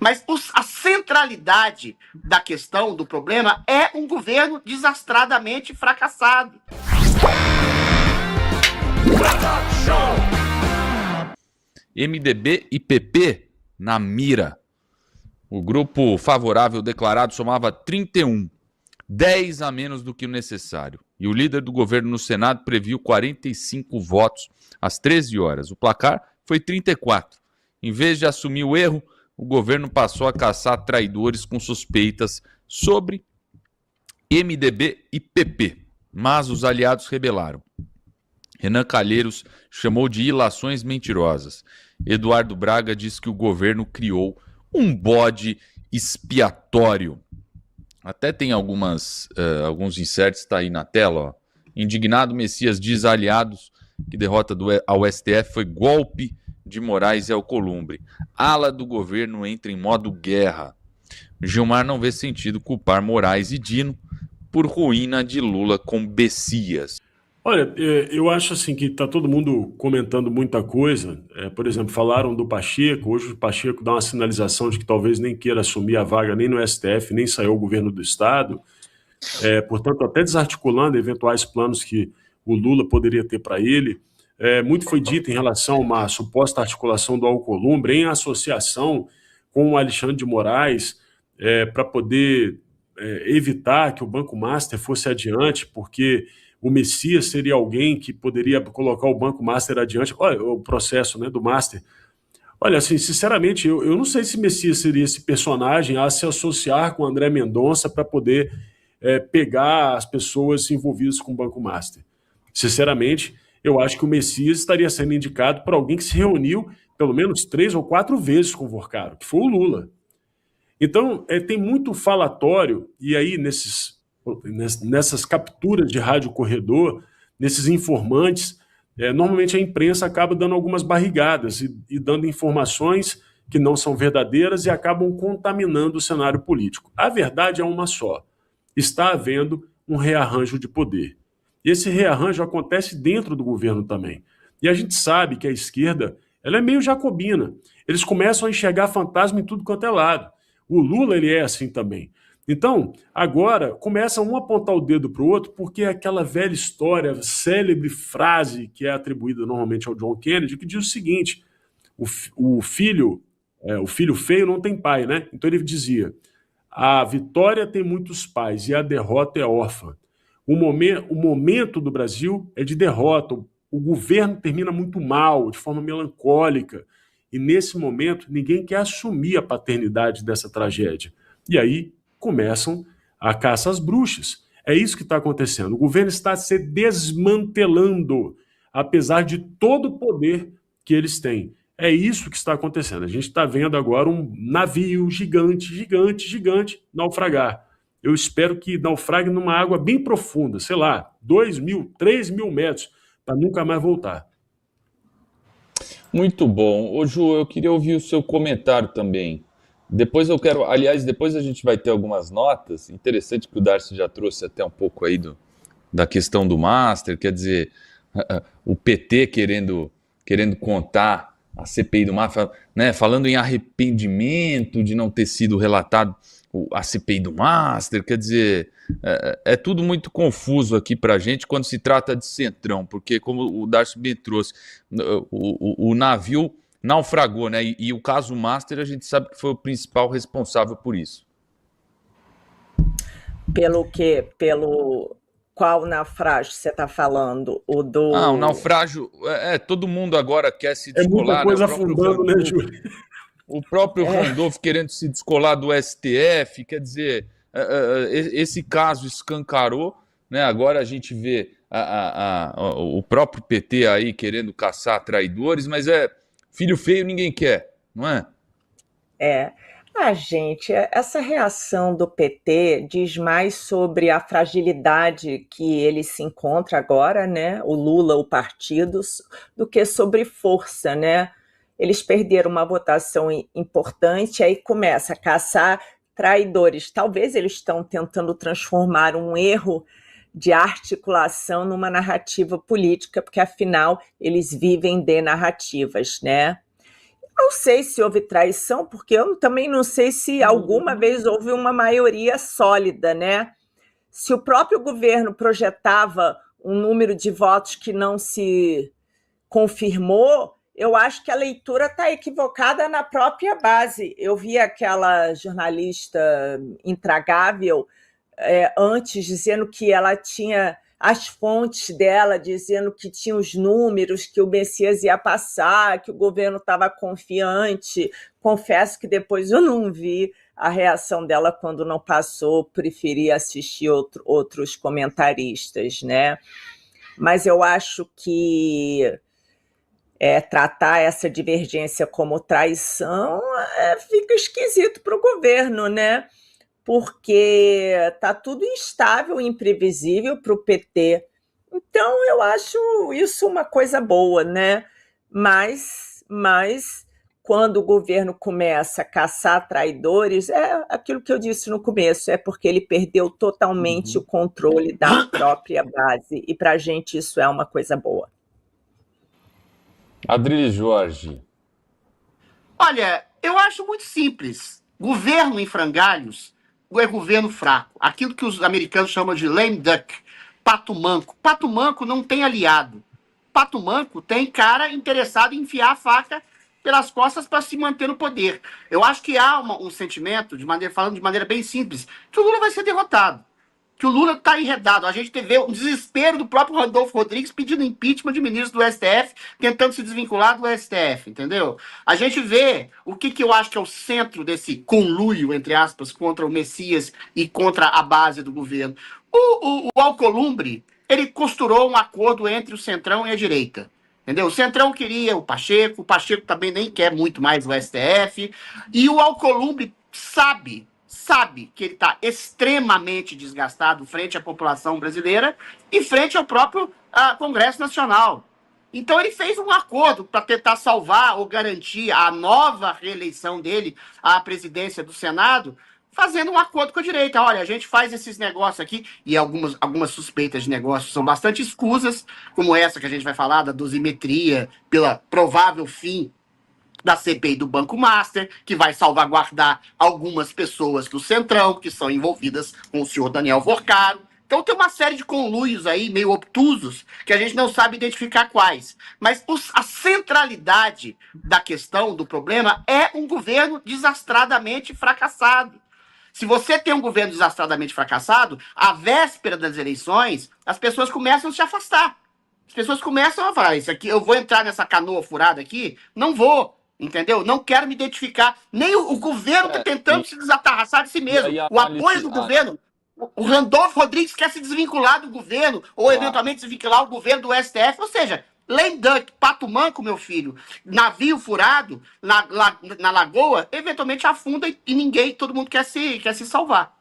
Mas a centralidade da questão, do problema, é um governo desastradamente fracassado. MDB e PP na mira. O grupo favorável declarado somava 31, 10 a menos do que o necessário. E o líder do governo no Senado previu 45 votos às 13 horas. O placar foi 34. Em vez de assumir o erro, o governo passou a caçar traidores com suspeitas sobre MDB e PP. Mas os aliados rebelaram. Renan Calheiros chamou de ilações mentirosas. Eduardo Braga disse que o governo criou um bode expiatório. Até tem alguns inserts, está aí na tela. Ó. Indignado, Messias diz a aliados que derrota ao STF foi golpe de Moraes e Alcolumbre. Ala do governo entra em modo guerra. Gilmar não vê sentido culpar Moraes e Dino por ruína de Lula com Bessias. Olha, eu acho assim que está todo mundo comentando muita coisa. Por exemplo, falaram do Pacheco. Hoje o Pacheco dá uma sinalização de que talvez nem queira assumir a vaga nem no STF, nem sair o governo do Estado. Portanto, até desarticulando eventuais planos que o Lula poderia ter para ele. Muito foi dito em relação a uma suposta articulação do Alcolumbre em associação com o Alexandre de Moraes para poder evitar que o Banco Master fosse adiante, porque o Messias seria alguém que poderia colocar o Banco Master adiante. Olha, o processo, né, do Master. Olha, assim, sinceramente, eu não sei se Messias seria esse personagem a se associar com André Mendonça para poder pegar as pessoas envolvidas com o Banco Master. Sinceramente, eu acho que o Messias estaria sendo indicado por alguém que se reuniu pelo menos 3 ou 4 vezes com o Vorcaro, que foi o Lula. Então, tem muito falatório, e aí nessas capturas de rádio corredor, nesses informantes, normalmente a imprensa acaba dando algumas barrigadas e dando informações que não são verdadeiras e acabam contaminando o cenário político. A verdade é uma só. Está havendo um rearranjo de poder. E esse rearranjo acontece dentro do governo também. E a gente sabe que a esquerda ela é meio jacobina. Eles começam a enxergar fantasma em tudo quanto é lado. O Lula ele é assim também. Então, agora, começa um a apontar o dedo para o outro, porque é aquela velha história, célebre frase que é atribuída normalmente ao John Kennedy, que diz o seguinte, o filho feio não tem pai, né? Então ele dizia, a vitória tem muitos pais e a derrota é órfã. O momento do Brasil é de derrota, o governo termina muito mal, de forma melancólica, e nesse momento ninguém quer assumir a paternidade dessa tragédia. E aí começam a caça às bruxas. É isso que está acontecendo. O governo está se desmantelando, apesar de todo o poder que eles têm. É isso que está acontecendo. A gente está vendo agora um navio gigante naufragar. Eu espero que naufrague numa água bem profunda, sei lá, 2.000, 3.000 metros, para nunca mais voltar. Muito bom. Ô Ju, eu queria ouvir o seu comentário também. Depois depois a gente vai ter algumas notas. Interessante que o Darcy já trouxe até um pouco aí da questão do Master, quer dizer, o PT querendo contar a CPI do Master, né, falando em arrependimento de não ter sido relatado a CPI do Master, quer dizer, é tudo muito confuso aqui pra gente quando se trata de Centrão, porque como o Darcy bem trouxe, o navio naufragou, né? E o caso Master a gente sabe que foi o principal responsável por isso. Pelo qual naufrágio você está falando? O naufrágio, todo mundo agora quer se descolar. É muita coisa afundando, né, Júlio? O próprio Randolph querendo se descolar do STF, quer dizer, esse caso escancarou, né? Agora a gente vê o próprio PT aí querendo caçar traidores, mas filho feio ninguém quer, não é? Gente, essa reação do PT diz mais sobre a fragilidade que ele se encontra agora, né? O Lula, o partido, do que sobre força, né? Eles perderam uma votação importante, aí começa a caçar traidores. Talvez eles estão tentando transformar um erro de articulação numa narrativa política, porque afinal eles vivem de narrativas, né? Não sei se houve traição, porque eu também não sei se alguma vez houve uma maioria sólida, né? Se o próprio governo projetava um número de votos que não se confirmou, eu acho que a leitura está equivocada na própria base. Eu vi aquela jornalista intragável antes dizendo que ela tinha as fontes dela, dizendo que tinha os números, que o Messias ia passar, que o governo estava confiante. Confesso que depois eu não vi a reação dela quando não passou, preferi assistir outros comentaristas, né? Mas eu acho que tratar essa divergência como traição fica esquisito para o governo, né? Porque está tudo instável e imprevisível para o PT. Então, eu acho isso uma coisa boa, né? Mas quando o governo começa a caçar traidores, é aquilo que eu disse no começo, é porque ele perdeu totalmente o controle da própria base. E para a gente isso é uma coisa boa. Adriles Jorge. Olha, eu acho muito simples. Governo em frangalhos é governo fraco. Aquilo que os americanos chamam de lame duck, pato manco. Pato manco não tem aliado. Pato manco tem cara interessado em enfiar a faca pelas costas para se manter no poder. Eu acho que há um sentimento, falando de maneira bem simples, que o Lula vai ser derrotado. Que o Lula está enredado. A gente teve um desespero do próprio Randolfo Rodrigues pedindo impeachment de ministro do STF, tentando se desvincular do STF, entendeu? A gente vê o que eu acho que é o centro desse conluio, entre aspas, contra o Messias e contra a base do governo. O Alcolumbre, ele costurou um acordo entre o Centrão e a direita. Entendeu? O Centrão queria o Pacheco também nem quer muito mais o STF, e o Alcolumbre sabe que ele está extremamente desgastado frente à população brasileira e frente ao próprio Congresso Nacional. Então ele fez um acordo para tentar salvar ou garantir a nova reeleição dele à presidência do Senado, fazendo um acordo com a direita. Olha, a gente faz esses negócios aqui, e algumas suspeitas de negócios são bastante escusas, como essa que a gente vai falar, da dosimetria, pela provável fim da CPI do Banco Master, que vai salvaguardar algumas pessoas do Centrão, que são envolvidas com o senhor Daniel Vorcaro. Então tem uma série de conluios aí, meio obtusos, que a gente não sabe identificar quais. Mas a centralidade da questão, do problema, é um governo desastradamente fracassado. Se você tem um governo desastradamente fracassado, à véspera das eleições, as pessoas começam a se afastar. As pessoas começam a falar, isso aqui, eu vou entrar nessa canoa furada aqui? Não vou. Entendeu? Não quero me identificar. Nem o governo está tentando se desatarraçar de si mesmo. O apoio do governo. O Randolfo Rodrigues quer se desvincular do governo, ou eventualmente se desvincular o governo do STF. Ou seja, lame duck, pato manco, meu filho, navio furado na lagoa, eventualmente afunda e ninguém, todo mundo quer se salvar.